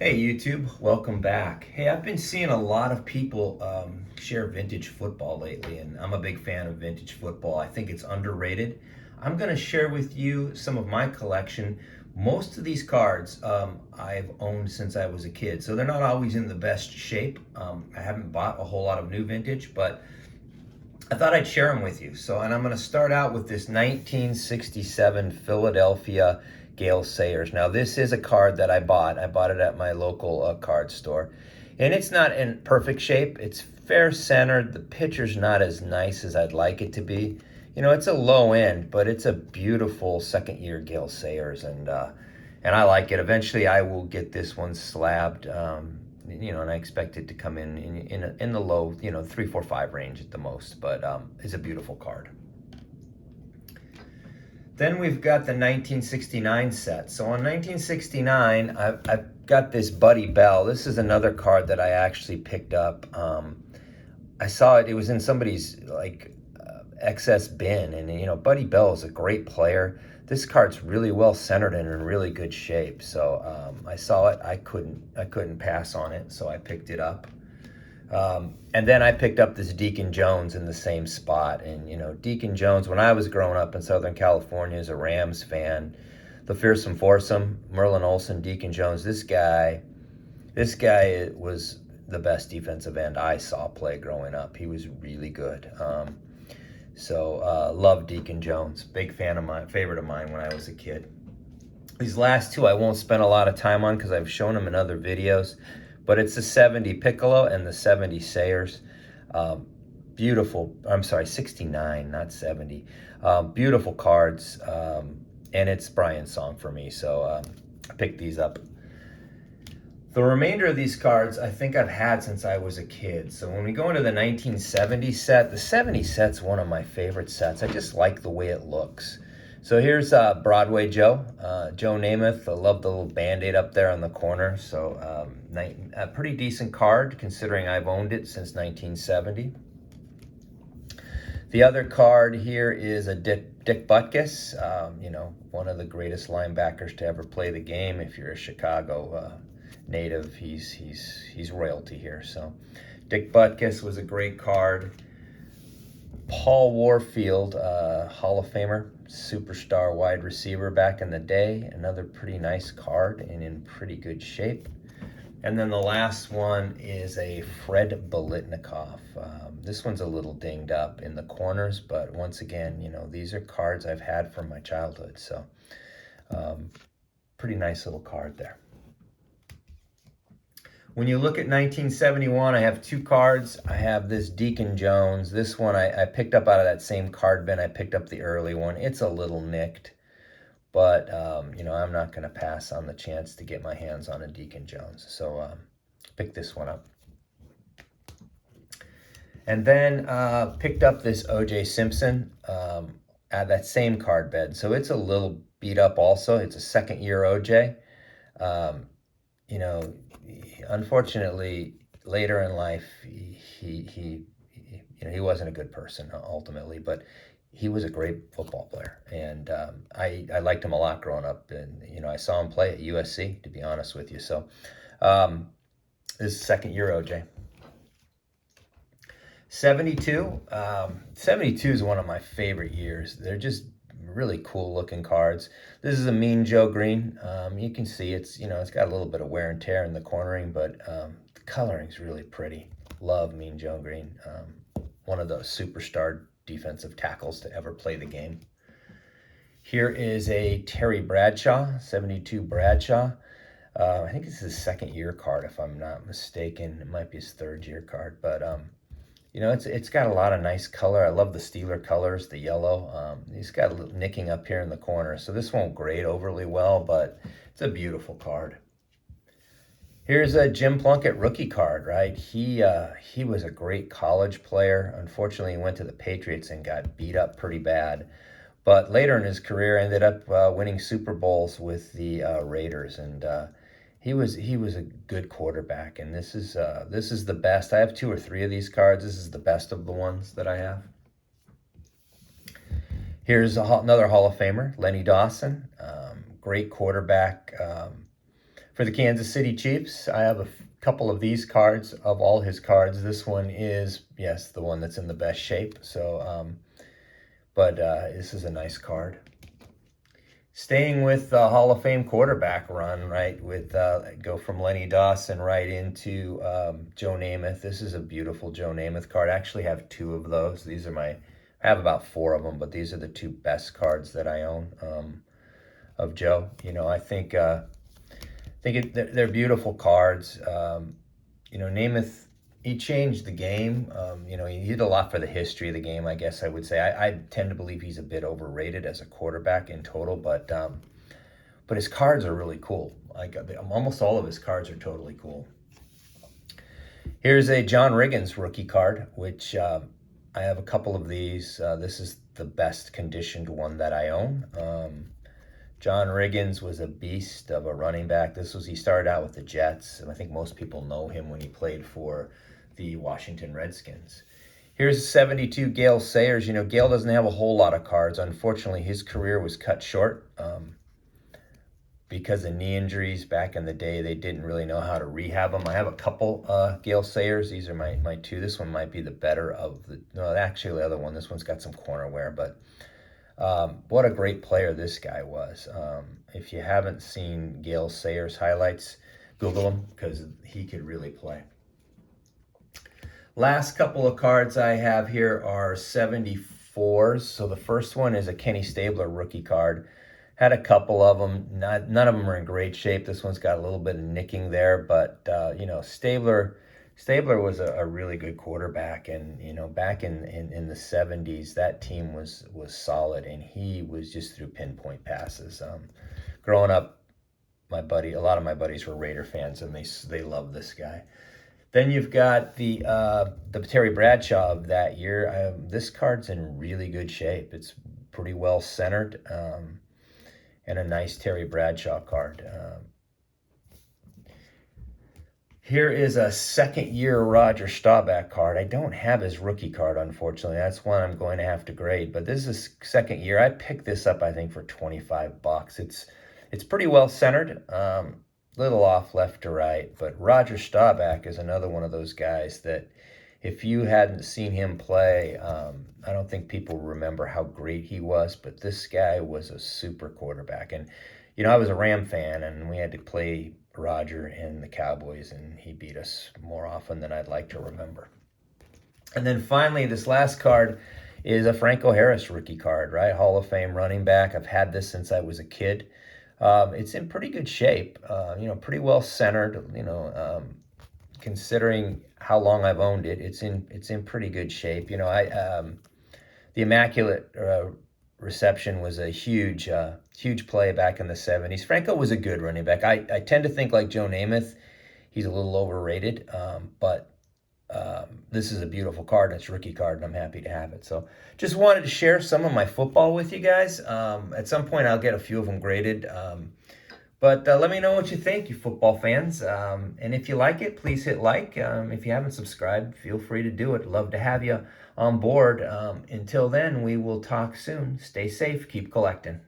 Hey YouTube, welcome back. Hey, I've been seeing a lot of people share vintage football lately, and I'm a big fan of vintage football. I think it's underrated. I'm going to share with you some of my collection. Most of these cards I've owned since I was a kid, so they're not always in the best shape. I haven't bought a whole lot of new vintage, but I thought I'd share them with you. And I'm going to start out with this 1967 Philadelphia Gale Sayers. Now, this is a card that I bought. I bought it at my local card store. And it's not in perfect shape. It's fair centered. The picture's not as nice as I'd like it to be. You know, it's a low end, but it's a beautiful second year Gale Sayers. And I like it. Eventually, I will get this one slabbed. And I expect it to come in the low, 3, 4, 5 range at the most, but it's a beautiful card. Then we've got the 1969 set. So on 1969, I've got this Buddy Bell. This is another card that I actually picked up. I saw it was in somebody's excess bin, and Buddy Bell is a great player. This card's really well centered and in really good shape. So I saw it. I couldn't pass on it, so I picked it up. And then I picked up this Deacon Jones in the same spot. And Deacon Jones, when I was growing up in Southern California as a Rams fan, the fearsome foursome, Merlin Olsen, Deacon Jones, this guy was the best defensive end I saw play growing up. He was really good. Love Deacon Jones. Big fan of mine, favorite of mine when I was a kid. These last two I won't spend a lot of time on because I've shown them in other videos, but it's the 70 Piccolo and the 70 Sayers. Beautiful, I'm sorry, 69, not 70. Beautiful cards, and it's Brian's song for me, so I picked these up. The remainder of these cards I think I've had since I was a kid. So when we go into the 1970 set, the 70 set's one of my favorite sets. I just like the way it looks. So here's Broadway Joe, Joe Namath. I love the little Band-Aid up there on the corner. So a pretty decent card considering I've owned it since 1970. The other card here is a Dick Butkus, one of the greatest linebackers to ever play the game. If you're a Chicago native, he's royalty here. So Dick Butkus was a great card. Paul Warfield, Hall of Famer, superstar wide receiver back in the day. Another pretty nice card and in pretty good shape. And then the last one is a Fred Biletnikoff. This one's a little dinged up in the corners, but once again, these are cards I've had from my childhood. So pretty nice little card there. When you look at 1971, I have two cards. I have this Deacon Jones. This one I picked up out of that same card bin. I picked up the early one. It's a little nicked, but I'm not going to pass on the chance to get my hands on a Deacon Jones. So pick this one up. And then picked up this O.J. Simpson at that same card bed. So it's a little beat up also. It's a second year O.J. Unfortunately, later in life, he wasn't a good person ultimately, but he was a great football player, and I liked him a lot growing up. And I saw him play at USC, to be honest with you. So this is second year OJ. 72. 72 is one of my favorite years. They're just really cool looking cards. This is a Mean Joe Green. You can see it's got a little bit of wear and tear in the cornering, but the coloring's really pretty. Love Mean Joe Green. One of those superstar defensive tackles to ever play the game. Here is a Terry Bradshaw, 72 Bradshaw. I think this is his second year card, if I'm not mistaken. It might be his third year card, but it's got a lot of nice color. I love the Steeler colors, the yellow. He's got a little nicking up here in the corner, so this won't grade overly well, but it's a beautiful card. Here's a Jim Plunkett rookie card, right? He was a great college player. Unfortunately, he went to the Patriots and got beat up pretty bad. But later in his career, ended up winning Super Bowls with the Raiders, and he was a good quarterback. And this is the best. I have 2 or 3 of these cards. This is the best of the ones that I have. Here's another Hall of Famer, Lenny Dawson, great quarterback. For the Kansas City Chiefs, I have a couple of these cards. Of all his cards, this one is, yes, the one that's in the best shape. So, but this is a nice card. Staying with the Hall of Fame quarterback run, right, with go from Lenny Dawson right into Joe Namath. This is a beautiful Joe Namath card. I actually have two of those. These are I have about four of them, but these are the two best cards that I own of Joe. You know, I think they're beautiful cards. You know, Namath, he changed the game. You know, he did a lot for the history of the game, I guess I would say. I tend to believe he's a bit overrated as a quarterback in total, but his cards are really cool. Like almost all of his cards are totally cool. Here's a John Riggins rookie card, which I have a couple of these. This is the best conditioned one that I own. John Riggins was a beast of a running back. He started out with the Jets, and I think most people know him when he played for the Washington Redskins. Here's 72 Gale Sayers. You know, Gale doesn't have a whole lot of cards. Unfortunately, his career was cut short because of knee injuries back in the day. They didn't really know how to rehab them. I have a couple Gale Sayers. These are my two. This one might be the better of the, no, actually the other one. This one's got some corner wear, but what a great player this guy was. If you haven't seen Gale Sayers highlights, Google him because he could really play. Last couple of cards I have here are 74s. So the first one is a Kenny Stabler rookie card. Had a couple of them. None of them are in great shape. This one's got a little bit of nicking there, but you know, Stabler was a really good quarterback, and you know, back in the 70s, that team was solid, and he was just through pinpoint passes. Growing up, a lot of my buddies were Raider fans, and they love this guy. Then you've got the Terry Bradshaw of that year. This card's in really good shape. It's pretty well centered, and a nice Terry Bradshaw card. Here is a second-year Roger Staubach card. I don't have his rookie card, unfortunately. That's one I'm going to have to grade. But this is second year. I picked this up, I think, for $25. It's pretty well centered. Little off left to right. But Roger Staubach is another one of those guys that if you hadn't seen him play, I don't think people remember how great he was. But this guy was a super quarterback. And, you know, I was a Ram fan, and we had to play Roger and the Cowboys, and he beat us more often than I'd like to remember. And then finally, this last card is a Franco Harris rookie card, right? Hall of Fame running back. I've had this since I was a kid. It's in pretty good shape, you know, pretty well centered, you know, considering how long I've owned it. It's in pretty good shape. You know, the Immaculate Reception was a huge play back in the 70s. Franco was a good running back. I tend to think like Joe Namath, he's a little overrated, but this is a beautiful card, and it's a rookie card, and I'm happy to have it. So just wanted to share some of my football with you guys. At some point, I'll get a few of them graded. But let me know what you think, you football fans. And if you like it, please hit like. If you haven't subscribed, feel free to do it. Love to have you on board. Until then, we will talk soon. Stay safe. Keep collecting.